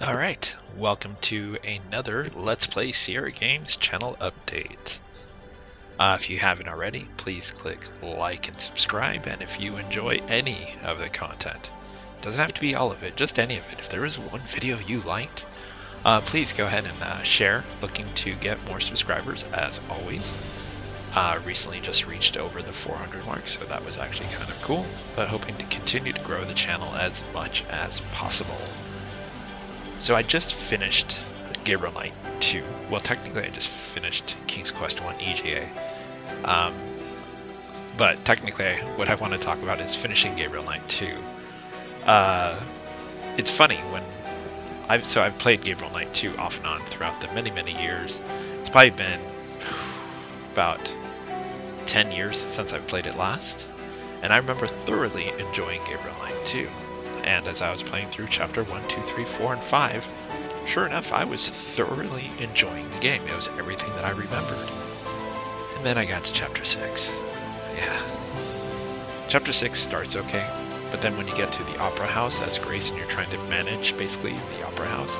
Alright, welcome to another Let's Play Sierra Games channel update. If you haven't already, please click like and subscribe, and if you enjoy any of the content, doesn't have to be all of it, just any of it. If there is one video you liked, please go ahead and share, looking to get more subscribers as always. Recently just reached over the 400 mark, so that was actually kind of cool, but hoping to continue to grow the channel as much as possible. So I just finished Gabriel Knight 2. Well, technically I just finished King's Quest 1 EGA. But technically what I want to talk about is finishing Gabriel Knight 2. It's funny when I've played Gabriel Knight 2 off and on throughout the many years. It's probably been about 10 years since I've played it last. And I remember thoroughly enjoying Gabriel Knight 2. And as I was playing through chapter 1, 2, 3, 4, and 5, sure enough, I was thoroughly enjoying the game. It was everything that I remembered. And then I got to chapter 6. Yeah. Chapter 6 starts okay, but then when you get to the Opera House as Grace and you're trying to manage, basically, the Opera House,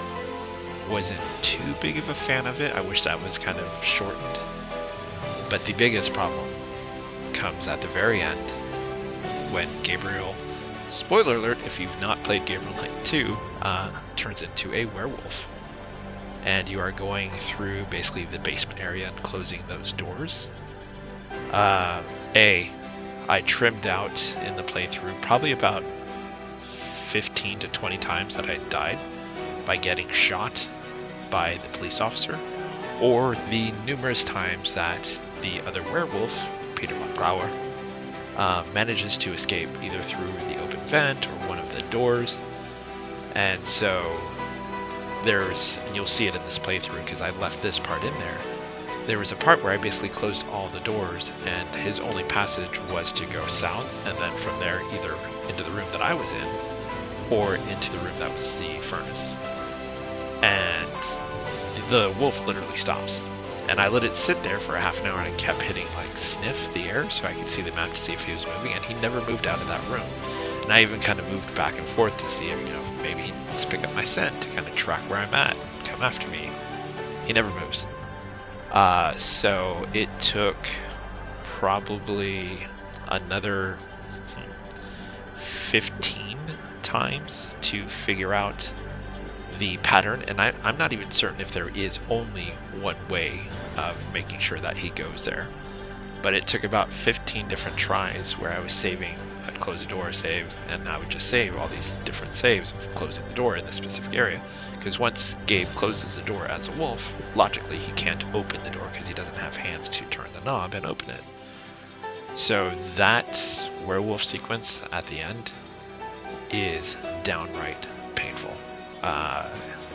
wasn't too big of a fan of it. I wish that was kind of shortened. But the biggest problem comes at the very end, when Gabriel, spoiler alert if you've not played Gabriel Knight 2, turns into a werewolf. And you are going through basically the basement area and closing those doors. I trimmed out in the playthrough probably about 15 to 20 times that I died by getting shot by the police officer, or the numerous times that the other werewolf, Peter von Brauer, manages to escape either through the open vent or one of the doors. And so and you'll see it in this playthrough because I left this part in there was a part where I basically closed all the doors and his only passage was to go south, and then from there either into the room that I was in or into the room that was the furnace. And the wolf literally stops. And I let it sit there for a half an hour and I kept hitting like sniff the air so I could see the map to see if he was moving, and he never moved out of that room. And I even kind of moved back and forth to see if, maybe he needs to pick up my scent to kind of track where I'm at and come after me. He never moves. So it took probably another 15 times to figure out the pattern, and I'm not even certain if there is only one way of making sure that he goes there. But it took about 15 different tries where I was saving. I'd close the door, save, and I would just save all these different saves of closing the door in this specific area. Because once Gabe closes the door as a wolf, logically he can't open the door because he doesn't have hands to turn the knob and open it. So that werewolf sequence at the end is downright painful.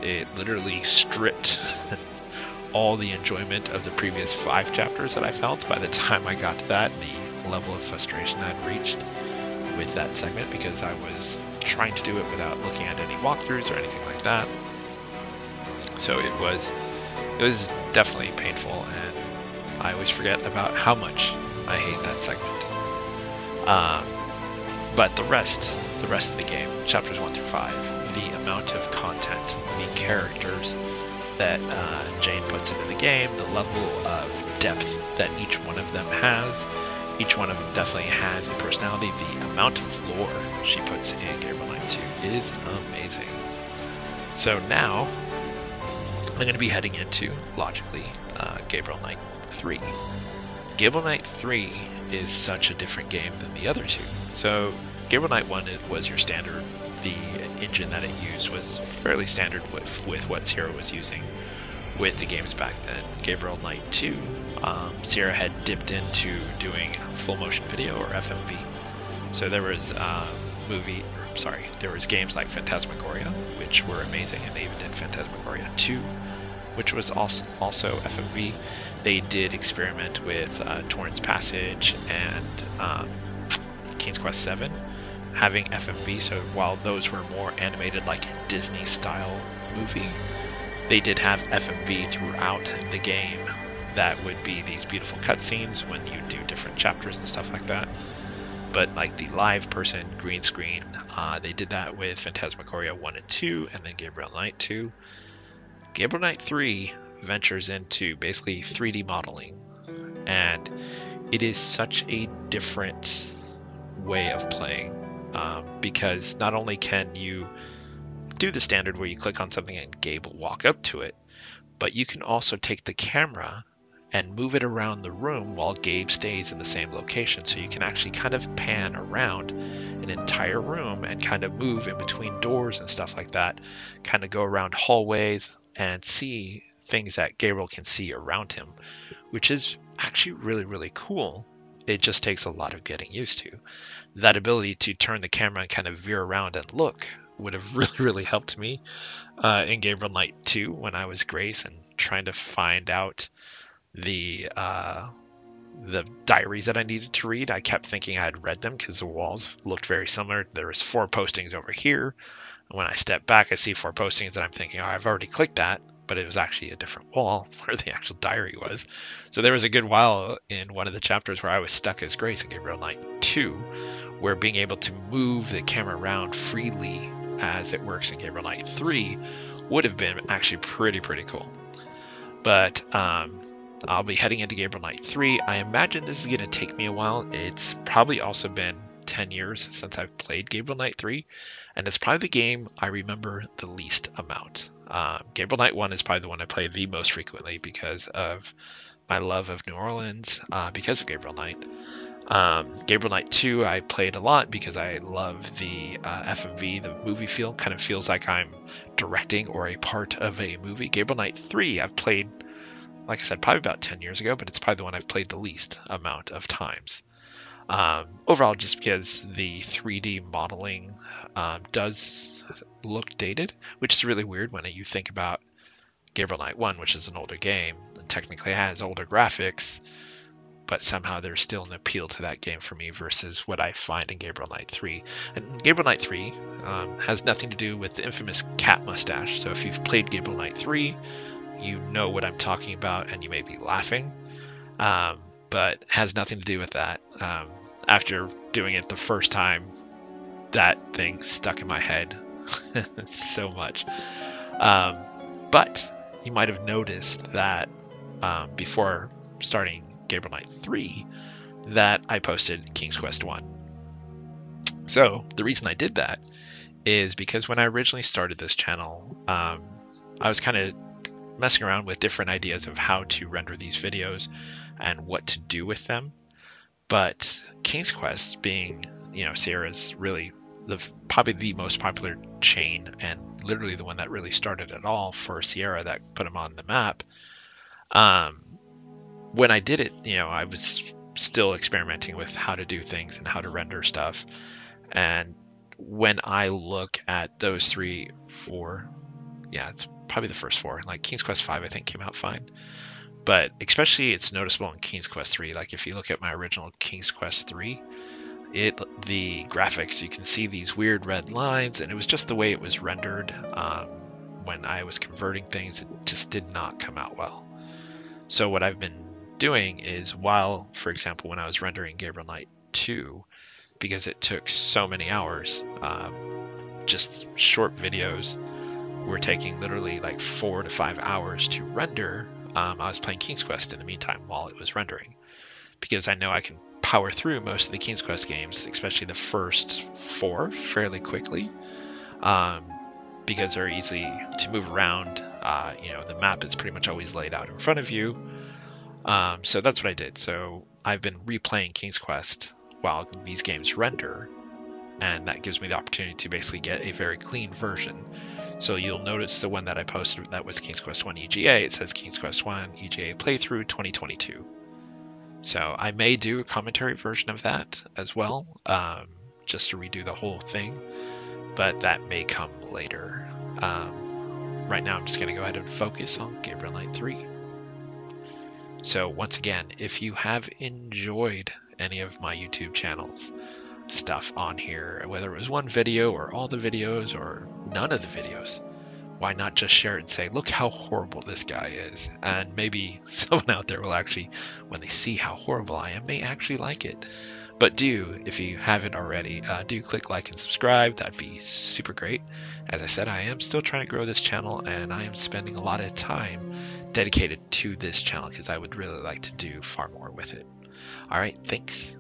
It literally stripped all the enjoyment of the previous 5 chapters that I felt by the time I got to that, the level of frustration I'd reached with that segment, because I was trying to do it without looking at any walkthroughs or anything like that. So it was definitely painful, and I always forget about how much I hate that segment. But the rest of the game, chapters 1 through 5, the amount of content, the characters that Jane puts into the game, the level of depth that each one of them has. Each one of them definitely has a personality. The amount of lore she puts in Gabriel Knight 2 is amazing. So now, I'm going to be heading into, logically, Gabriel Knight 3. Gabriel Knight 3 is such a different game than the other two. So, Gabriel Knight 1 was your standard. The engine that it used was fairly standard with what Sierra was using with the games back then. Gabriel Knight 2, Sierra had dipped into doing full motion video, or FMV. So there was there was games like Phantasmagoria, which were amazing, and they even did Phantasmagoria 2, which was also FMV. They did experiment with Torrance Passage and King's Quest 7 having FMV, so while those were more animated like a Disney style movie, they did have FMV throughout the game that would be these beautiful cutscenes when you do different chapters and stuff like that. but like the live person green screen, they did that with Phantasmagoria 1 and 2, and then Gabriel Knight 2. Gabriel Knight 3 ventures into basically 3D modeling, and it is such a different way of playing, because not only can you do the standard where you click on something and Gabe will walk up to it, but you can also take the camera and move it around the room while Gabe stays in the same location. So you can actually kind of pan around an entire room and kind of move in between doors and stuff like that, kind of go around hallways and see things that Gabriel can see around him, which is actually really, really cool. It just takes a lot of getting used to. That ability to turn the camera and kind of veer around and look would have really, really helped me in Gabriel Knight 2 when I was Grace and trying to find out the diaries that I needed to read. I kept thinking I had read them because the walls looked very similar. There was 4 postings over here. And when I step back, I see 4 postings and I'm thinking, oh, I've already clicked that, but it was actually a different wall where the actual diary was. So there was a good while in one of the chapters where I was stuck as Grace in Gabriel Knight 2, where being able to move the camera around freely as it works in Gabriel Knight 3 would have been actually pretty cool. But I'll be heading into Gabriel Knight 3. I imagine this is going to take me a while. It's probably also been 10 years since I've played Gabriel Knight 3, and it's probably the game I remember the least amount. Gabriel Knight 1 is probably the one I play the most frequently because of my love of New Orleans, because of Gabriel Knight. Gabriel Knight 2 I played a lot because I love the FMV, the movie feel. Kind of feels like I'm directing or a part of a movie. Gabriel Knight 3 I've played, like I said, probably about 10 years ago, but it's probably the one I've played the least amount of times. Overall, just because the 3D modeling does look dated, which is really weird when you think about Gabriel Knight 1, which is an older game, and technically has older graphics, but somehow there's still an appeal to that game for me versus what I find in Gabriel Knight 3. And Gabriel Knight 3 has nothing to do with the infamous cat mustache, so if you've played Gabriel Knight 3, you know what I'm talking about, and you may be laughing, but has nothing to do with that. After doing it the first time, that thing stuck in my head so much. But you might have noticed that before starting Gabriel Knight 3, that I posted King's Quest 1. So the reason I did that is because when I originally started this channel, I was kind of messing around with different ideas of how to render these videos and what to do with them. But King's Quest, being, Sierra's really probably the most popular chain and literally the one that really started it all for Sierra, that put them on the map. When I did it, I was still experimenting with how to do things and how to render stuff. And when I look at those 4, it's probably the first 4. Like King's Quest 5, I think, came out fine. But especially it's noticeable in King's Quest 3. Like if you look at my original King's Quest 3, the graphics, you can see these weird red lines, and it was just the way it was rendered. When I was converting things, it just did not come out well. So what I've been doing is, while, for example, when I was rendering Gabriel Knight 2, because it took so many hours, just short videos were taking literally like 4 to 5 hours to render. I was playing King's Quest in the meantime while it was rendering, because I know I can power through most of the King's Quest games, especially the first 4, fairly quickly, because they're easy to move around. The map is pretty much always laid out in front of you. So that's what I did. So I've been replaying King's Quest while these games render, and that gives me the opportunity to basically get a very clean version. So you'll notice the one that I posted that was King's Quest 1 EGA. It says King's Quest 1 EGA playthrough 2022. So I may do a commentary version of that as well, just to redo the whole thing, but that may come later. Right now I'm just going to go ahead and focus on Gabriel Knight 3. So once again, if you have enjoyed any of my YouTube channels stuff on here, whether it was one video or all the videos or none of the videos, why not just share it and say, look how horrible this guy is? And maybe someone out there will actually, when they see how horrible I am, may actually like it. But do, if you haven't already, do click like and subscribe. That'd be super great. As I said, I am still trying to grow this channel, and I am spending a lot of time dedicated to this channel because I would really like to do far more with it. All right, thanks.